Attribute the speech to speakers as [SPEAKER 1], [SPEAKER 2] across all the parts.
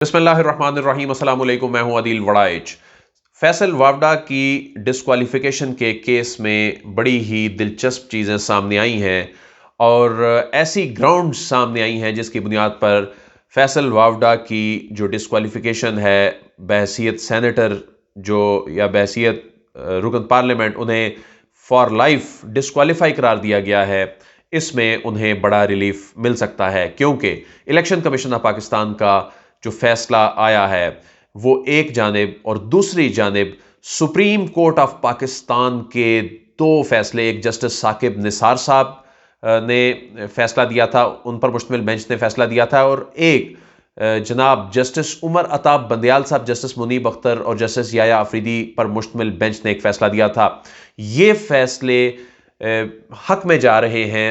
[SPEAKER 1] बिस्मिल्लाहिर्रहमानिर्रहीम अस्सलाम वालेकुम। मैं हूं अदील वड़ाइच। फैसल वावडा की डिस्क्वालिफिकेशन के केस में बड़ी ही दिलचस्प चीज़ें सामने आई हैं और ऐसी ग्राउंड्स सामने आई हैं जिसकी बुनियाद पर फैसल वावडा की जो डिस्क्वालिफिकेशन है बहैसियत सेनेटर जो या बहैसियत रुकन पार्लियामेंट उन्हें फॉर लाइफ डिस्क्वालीफाई करार दिया गया है। इसमें उन्हें बड़ा रिलीफ मिल सकता है क्योंकि इलेक्शन कमीशन ऑफ पाकिस्तान का जो फैसला आया है वो एक जानिब और दूसरी जानिब सुप्रीम कोर्ट ऑफ पाकिस्तान के दो फैसले, एक जस्टिस साकिब निसार साहब ने फैसला दिया था, उन पर मुश्तमिल बेंच ने फैसला दिया था, और एक जनाब जस्टिस उमर अताब बंदयाल साहब, जस्टिस मुनीब अख्तर और जस्टिस याया अफरीदी पर मुश्तमिल बेंच ने एक फैसला दिया था। ये फैसले हक में जा रहे हैं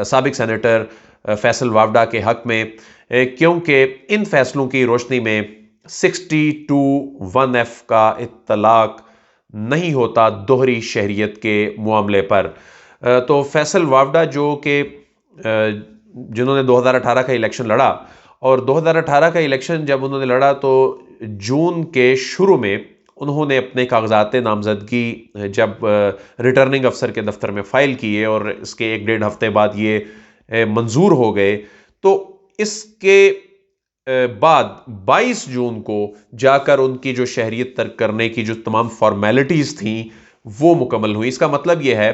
[SPEAKER 1] साबिक सेनेटर फैसल वावडा के हक में, क्योंकि इन फैसलों की रोशनी में 62(1)(f) का इत्तलाक नहीं होता दोहरी शहरियत के मामले पर। तो फैसल वावडा जो कि जिन्होंने 2018 का इलेक्शन लड़ा, और 2018 का इलेक्शन जब उन्होंने लड़ा तो जून के शुरू में उन्होंने अपने कागजात नामजदगी जब रिटर्निंग अफसर के दफ्तर में फ़ाइल किए और इसके 1-1.5 हफ्ते बाद ये मंजूर हो गए, तो इसके बाद 22 जून को जाकर उनकी जो शहरियत तर्क करने की जो तमाम फॉर्मेलिटीज़ थी वो मुकम्मल हुई। इसका मतलब ये है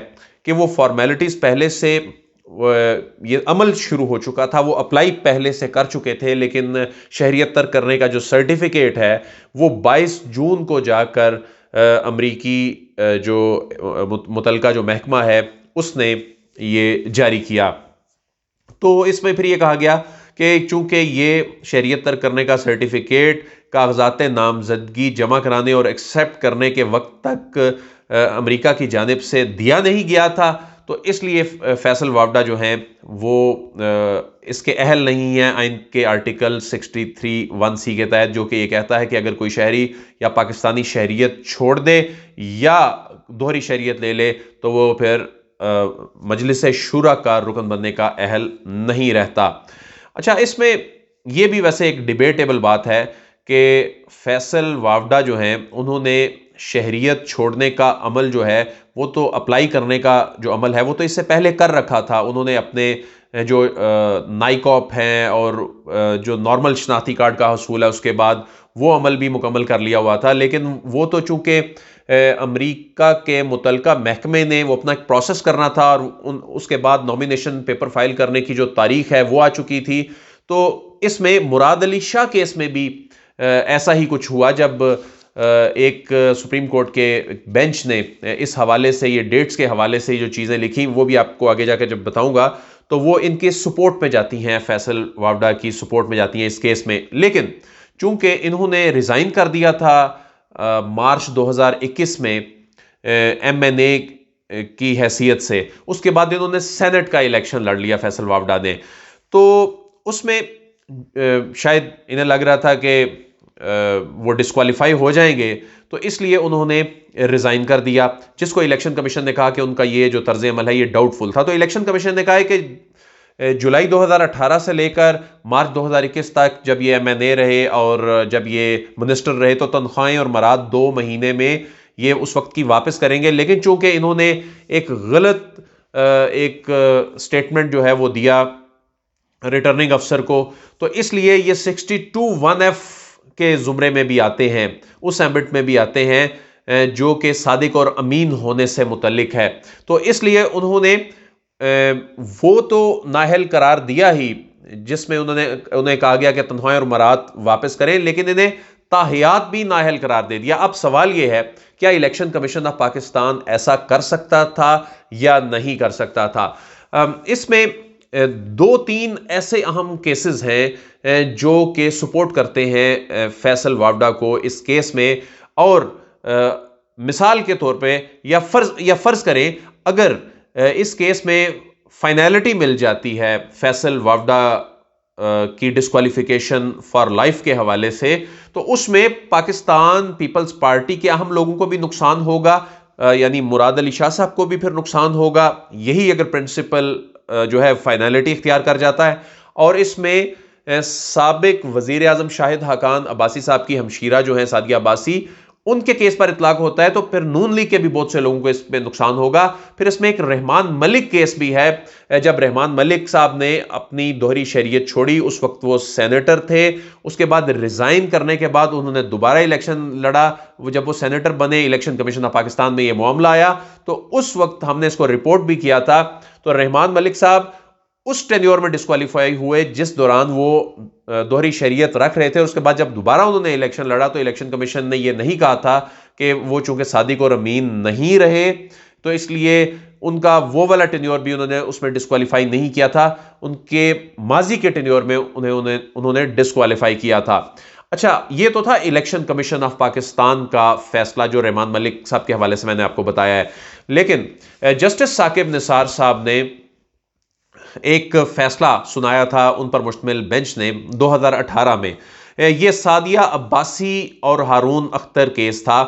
[SPEAKER 1] कि वो फॉर्मेलिटीज़ पहले से ये अमल शुरू हो चुका था, वो अप्लाई पहले से कर चुके थे, लेकिन शहरियत तर्क करने का जो सर्टिफिकेट है वो 22 जून को जाकर अमरीकी जो मुतलका जो महकमा है उसने ये जारी किया। तो इसमें फिर ये कहा गया कि चूंकि ये शहरियत तर्क करने का सर्टिफिकेट कागजात नामजदगी जमा कराने और एक्सेप्ट करने के वक्त तक अमेरिका की जानिब से दिया नहीं गया था, तो इसलिए फैसल वावडा जो हैं वो इसके अहल नहीं हैं आइन के आर्टिकल 63(1)(c) के तहत, जो कि ये कहता है कि अगर कोई शहरी या पाकिस्तानी शहरियत छोड़ दे या दोहरी शहरियत ले ले तो वो फिर मजलिस शूरा का रुकन बनने का अहल नहीं रहता। अच्छा, इसमें यह भी वैसे एक डिबेटेबल बात है कि फैसल वावडा जो हैं उन्होंने शहरियत छोड़ने का अमल जो है वो तो अप्लाई करने का जो अमल है वो तो इससे पहले कर रखा था। उन्होंने अपने जो नाइकॉप हैं और जो नॉर्मल शनाख्ती कार्ड का हसूल है उसके बाद वो अमल भी मुकम्मल कर लिया हुआ था, लेकिन वो तो चूंकि अमेरिका के मुतलका महकमे ने वो अपना एक प्रोसेस करना था और उसके बाद नॉमिनेशन पेपर फाइल करने की जो तारीख है वो आ चुकी थी। तो इसमें मुराद अली शाह केस में भी ऐसा ही कुछ हुआ, जब एक सुप्रीम कोर्ट के बेंच ने इस हवाले से, ये डेट्स के हवाले से जो चीज़ें लिखी वो भी आपको आगे जाकर जब बताऊंगा, तो वो इनके सपोर्ट में जाती हैं, फैसल वावडा की सपोर्ट में जाती हैं इस केस में। लेकिन चूंकि इन्होंने रिज़ाइन कर दिया था मार्च 2021 में MNA की हैसियत से, उसके बाद इन्होंने सेनेट का इलेक्शन लड़ लिया फैसल वावडा ने, तो उसमें शायद इन्हें लग रहा था कि वो डिस्क्वालीफाई हो जाएंगे, तो इसलिए उन्होंने रिज़ाइन कर दिया, जिसको इलेक्शन कमीशन ने कहा कि उनका ये जो तर्ज अमल है ये डाउटफुल था। तो इलेक्शन कमीशन ने कहा है कि जुलाई 2018 से लेकर मार्च 2021 तक जब ये MNA रहे और जब ये मिनिस्टर रहे तो तनख्वाहें और मराद 2 महीने में ये उस वक्त की वापस करेंगे। लेकिन चूंकि इन्होंने एक गलत एक स्टेटमेंट जो है वो दिया रिटर्निंग अफसर को, तो इसलिए ये 62(1)(f) के जुमरे में भी आते हैं, उस एम्बिट में भी आते हैं जो कि सादिक और अमीन होने से मुतल्लिक है। तो इसलिए उन्होंने वो तो नाअहल करार दिया ही, जिसमें उन्हें कहा गया कि तनख्वाहें और मराद वापस करें, लेकिन इन्हें ताहियात भी नाअहल करार दे दिया। अब सवाल यह है, क्या इलेक्शन कमीशन ऑफ पाकिस्तान ऐसा कर सकता था या नहीं कर सकता था? इसमें 2-3 ऐसे अहम केसेस हैं जो कि सपोर्ट करते हैं फैसल वावडा को इस केस में, और मिसाल के तौर पे या फर्ज करें अगर इस केस में फाइनलिटी मिल जाती है फैसल वावडा की डिस्क्वालिफिकेशन फॉर लाइफ के हवाले से, तो उसमें पाकिस्तान पीपल्स पार्टी के अहम लोगों को भी नुकसान होगा, यानी मुराद अली शाह साहब को भी फिर नुकसान होगा। यही अगर प्रिंसिपल जो है फाइनलिटी इख्तियार कर जाता है, और इसमें साबिक वजीर आजम शाहिद खाकान अब्बासी साहब की हमशीरा जो है सादिया अब्बासी, उनके केस पर इतलाक होता है, तो फिर नून लीग के भी बहुत से लोगों को इसमें नुकसान होगा। फिर इसमें एक रहमान मलिक केस भी है। जब रहमान मलिक साहब ने अपनी दोहरी शरीयत छोड़ी, उस वक्त वो सेनेटर थे, उसके बाद रिजाइन करने के बाद उन्होंने दोबारा इलेक्शन लड़ा। जब वो सेनेटर बने, इलेक्शन कमीशन ऑफ पाकिस्तान में ये मामला आया, तो उस वक्त हमने इसको रिपोर्ट भी किया था। तो रहमान मलिक साहब उस टेन्योर में डिस्क्वालीफाई हुए जिस दौरान वो दोहरी शरीयत रख रहे थे। उसके बाद जब दोबारा उन्होंने इलेक्शन लड़ा, तो इलेक्शन कमीशन ने यह नहीं कहा था कि वो चूंकि सादिक और अमीन नहीं रहे, तो इसलिए उनका वो वाला टेन्योर भी उन्होंने उसमें डिस्क्वालीफाई नहीं किया था। उनके माजी के टेन्योर में उन्होंने डिस्क्वालीफाई किया था। अच्छा, ये तो था इलेक्शन कमीशन ऑफ पाकिस्तान का फैसला जो रहमान मलिक साहब के हवाले से मैंने आपको बताया है। लेकिन जस्टिस साकिब निसार साहब ने एक फैसला सुनाया था, उन पर मुश्तमिल बेंच ने 2018 में। यह सादिया अब्बासी और हारून अख्तर केस था,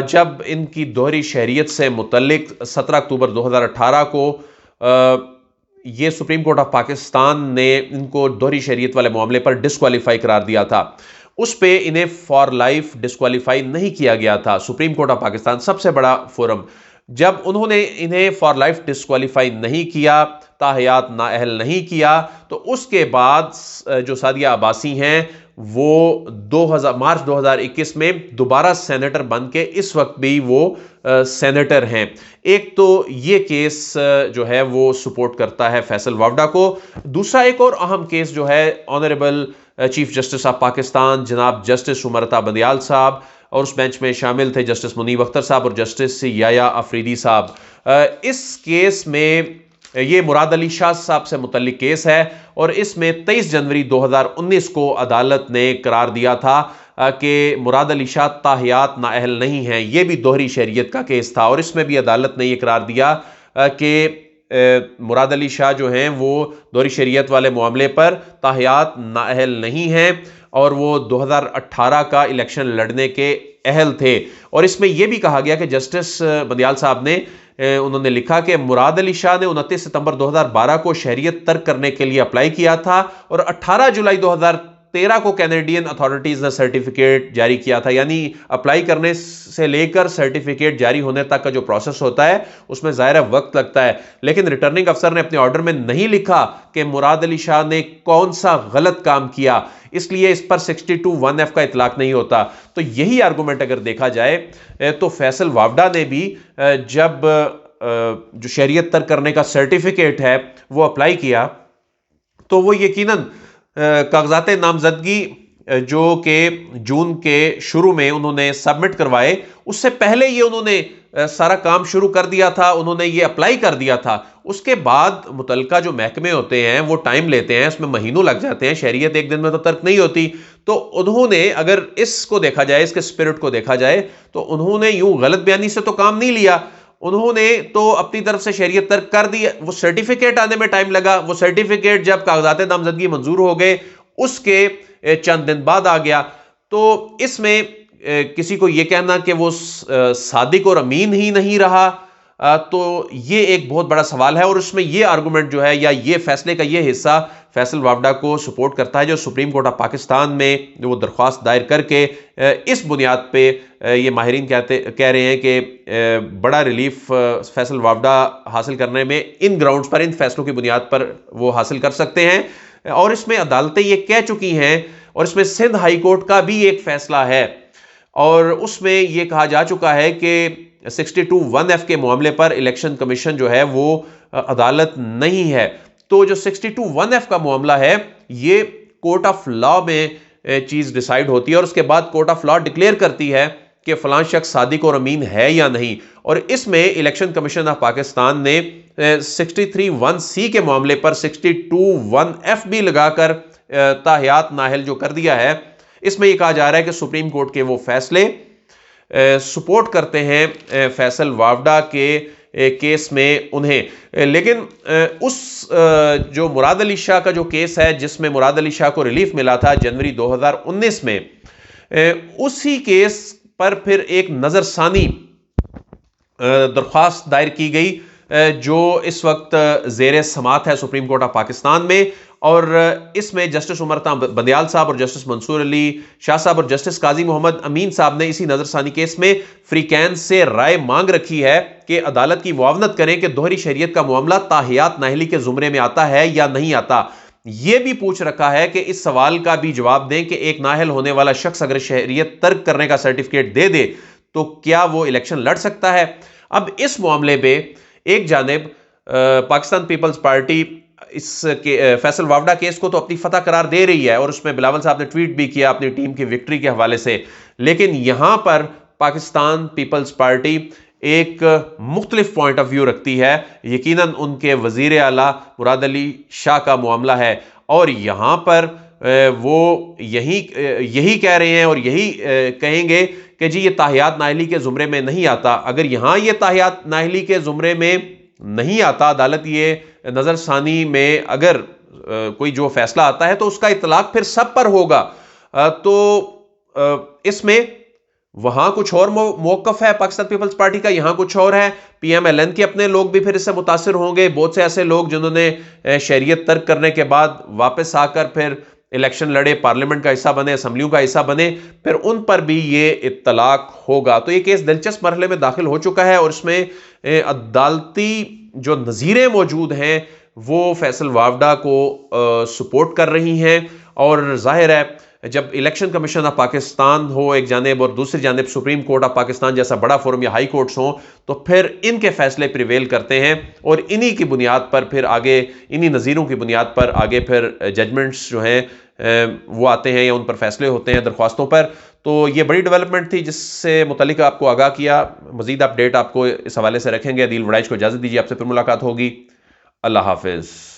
[SPEAKER 1] जब इनकी दोहरी शहरियत से मुतल्लिक 17 अक्टूबर 2018 को ये सुप्रीम कोर्ट ऑफ पाकिस्तान ने इनको दोहरी शहरियत वाले मामले पर डिस्क्वालीफाई करार दिया था। उस पे इन्हें फॉर लाइफ डिस्क्वालीफाई नहीं किया गया था। सुप्रीम कोर्ट ऑफ पाकिस्तान सबसे बड़ा फोरम, जब उन्होंने इन्हें फॉर लाइफ डिस्क्वालीफाई नहीं किया, ताहयात नाअहल नहीं किया, तो उसके बाद जो सादिया अब्बासी हैं वो मार्च 2021 में दोबारा सेनेटर बन के इस वक्त भी वो सेनेटर हैं। एक तो ये केस जो है वो सपोर्ट करता है फैसल वावडा को। दूसरा एक और अहम केस जो है, honourable chief justice of Pakistan जनाब जस्टिस उमर अता बंदियाल साहब, और उस बेंच में शामिल थे जस्टिस मुनीब अख्तर साहब और जस्टिस याया अफरीदी साहब। इस केस में ये मुराद अली शाह साहब से मुतल्लिक केस है, और इसमें 23 जनवरी 2019 को अदालत ने करार दिया था कि मुराद अली शाह ताहियात नाअहल नहीं हैं। ये भी दोहरी शरीयत का केस था, और इसमें भी अदालत ने यह करार दिया कि मुराद अली शाह जो हैं वो दोहरी शरीयत वाले मामले पर ताहियात नाअहल नहीं हैं, और वो 2018 का इलेक्शन लड़ने के अहल थे। और इसमें यह भी कहा गया कि जस्टिस बंदियाल साहब ने उन्होंने लिखा कि मुराद अली शाह ने 29 सितंबर 2012 को शहरियत तर्क करने के लिए अप्लाई किया था, और 18 जुलाई 2013 को कैनेडियन अथॉरिटीज ने सर्टिफिकेट जारी किया था। यानी अप्लाई करने से लेकर सर्टिफिकेट जारी होने तक का जो प्रोसेस होता है उसमें ज़ाहिर वक्त लगता है। लेकिन रिटर्निंग अफसर ने अपने ऑर्डर में नहीं लिखा कि मुराद अली शाह ने कौन सा गलत काम किया, इसलिए इस पर 62(1)(f) का इतलाक नहीं होता। तो यही आर्गूमेंट अगर देखा जाए तो फैसल वावडा ने भी जब जो शरीयत तर्क करने का सर्टिफिकेट है वो अप्लाई किया, तो वो यकीनन कागजात नामजदगी जो कि जून के शुरू में उन्होंने सबमिट करवाए, उससे पहले ये उन्होंने सारा काम शुरू कर दिया था, उन्होंने ये अप्लाई कर दिया था। उसके बाद मुतलका जो महकमे होते हैं वो टाइम लेते हैं, उसमें महीनों लग जाते हैं, शरीयत एक दिन में तो तर्क नहीं होती। तो उन्होंने, अगर इसको देखा जाए, इसके स्पिरिट को देखा जाए, तो उन्होंने यूं गलत बयानी से तो काम नहीं लिया, उन्होंने तो अपनी तरफ से शरीयत तर्क कर दी। वो सर्टिफिकेट आने में टाइम लगा, वो सर्टिफिकेट जब कागजात नामजदगी मंजूर हो गए उसके चंद दिन बाद आ गया। तो इसमें किसी को यह कहना कि वो सादिक और अमीन ही नहीं रहा, तो ये एक बहुत बड़ा सवाल है। और उसमें ये आर्गूमेंट जो है, या ये फैसले का ये हिस्सा फैसल वावडा को सपोर्ट करता है, जो सुप्रीम कोर्ट ऑफ पाकिस्तान में जो वो दरख्वास्त दायर करके इस बुनियाद पे ये माहिरीन कह रहे हैं कि बड़ा रिलीफ फैसल वावडा हासिल करने में इन ग्राउंड्स पर, इन फैसलों की बुनियाद पर वो हासिल कर सकते हैं। और इसमें अदालतें ये कह चुकी हैं, और इसमें सिंध हाई कोर्ट का भी एक फैसला है, और उसमें यह कहा जा चुका है कि 62(1)(f) के मामले पर इलेक्शन कमीशन जो है वो अदालत नहीं है। तो जो 62(1)(f) का मामला है, ये कोर्ट ऑफ लॉ में चीज डिसाइड होती है, और उसके बाद कोर्ट ऑफ लॉ डिक्लेयर करती है कि फलां शख्स सादिक और अमीन है या नहीं। और इसमें इलेक्शन कमीशन ऑफ पाकिस्तान ने 63(1)(c) के मामले पर 62(1)(f) भी लगाकर ताहियात नाअहल जो कर दिया है। इसमें यह कहा जा रहा है कि सुप्रीम कोर्ट के वो फैसले सपोर्ट करते हैं फैसल वावडा के केस में उन्हें। लेकिन उस जो मुराद अली शाह का जो केस है, जिसमें मुराद अली शाह को रिलीफ मिला था जनवरी 2019 में, उसी केस पर फिर एक नजरसानी दरख्वास्त दायर की गई जो इस वक्त जेर समात है सुप्रीम कोर्ट ऑफ पाकिस्तान में। और इसमें जस्टिस उमर बंदयाल साहब और जस्टिस मंसूर अली शाह साहब और जस्टिस काजी मोहम्मद अमीन साहब ने इसी नजरसानी केस में फ्रीकैन से राय मांग रखी है कि अदालत की मुआवनत करें कि दोहरी शरीयत का मामला ताहियात नाहली के जुमरे में आता है या नहीं आता। यह भी पूछ रखा है कि इस सवाल का भी जवाब दें कि एक नाहल होने वाला शख्स अगर शहरियत तर्क करने का सर्टिफिकेट दे दे तो क्या वो इलेक्शन लड़ सकता है। अब इस मामले पे एक जानिब पाकिस्तान पीपल्स पार्टी इस फैसल वावडा केस को तो अपनी फतह करार दे रही है और उसमें बिलावल साहब ने ट्वीट भी किया अपनी टीम की विक्ट्री के हवाले से, लेकिन यहां पर पाकिस्तान पीपल्स पार्टी एक मुख्तलिफ पॉइंट ऑफ व्यू रखती है। यकीनन उनके वजीर आला मुराद अली शाह का मामला है और यहां पर वो यही कह रहे हैं और यही कहेंगे कि जी ये ताहियात नाहली के जुमरे में नहीं आता। अगर यहां ये ताहियात नाहली के जुमरे में नहीं आता, अदालत ये नजरसानी में अगर कोई जो फैसला आता है तो उसका इतलाक फिर सब पर होगा। तो इसमें वहां कुछ और मौकफ है पाकिस्तान पीपल्स पार्टी का, यहां कुछ और है। PMLN के अपने लोग भी फिर इससे मुतासिर होंगे। बहुत से ऐसे लोग जिन्होंने शरीयत तर्क करने के बाद वापस आकर फिर इलेक्शन लड़े, पार्लियामेंट का हिस्सा बने, असम्बलियों का हिस्सा बने, फिर उन पर भी ये इत्तलाक होगा। तो ये केस दिलचस्प मरहले में दाखिल हो चुका है और इसमें अदालती जो नज़ीरें मौजूद हैं वो फैसल वावडा को सपोर्ट कर रही हैं। और जाहिर है जब इलेक्शन कमीशन ऑफ पाकिस्तान हो एक जानिब और दूसरी जानिब सुप्रीम कोर्ट ऑफ पाकिस्तान जैसा बड़ा फोरम या हाई कोर्ट्स हो तो फिर इनके फैसले प्रिवेल करते हैं और इन्हीं की बुनियाद पर फिर आगे, इन्हीं नज़ीरों की बुनियाद पर आगे फिर जजमेंट्स जो हैं वो आते हैं या उन पर फैसले होते हैं दरख्वास्तों पर। तो ये बड़ी डेवलपमेंट थी जिससे मुतालिक आपको आगाह किया। मजीद अपडेट आपको इस हवाले से रखेंगे। अदील वड़ाइच को इजाज़त दीजिए, आपसे फिर मुलाकात होगी। अल्लाह हाफिज़।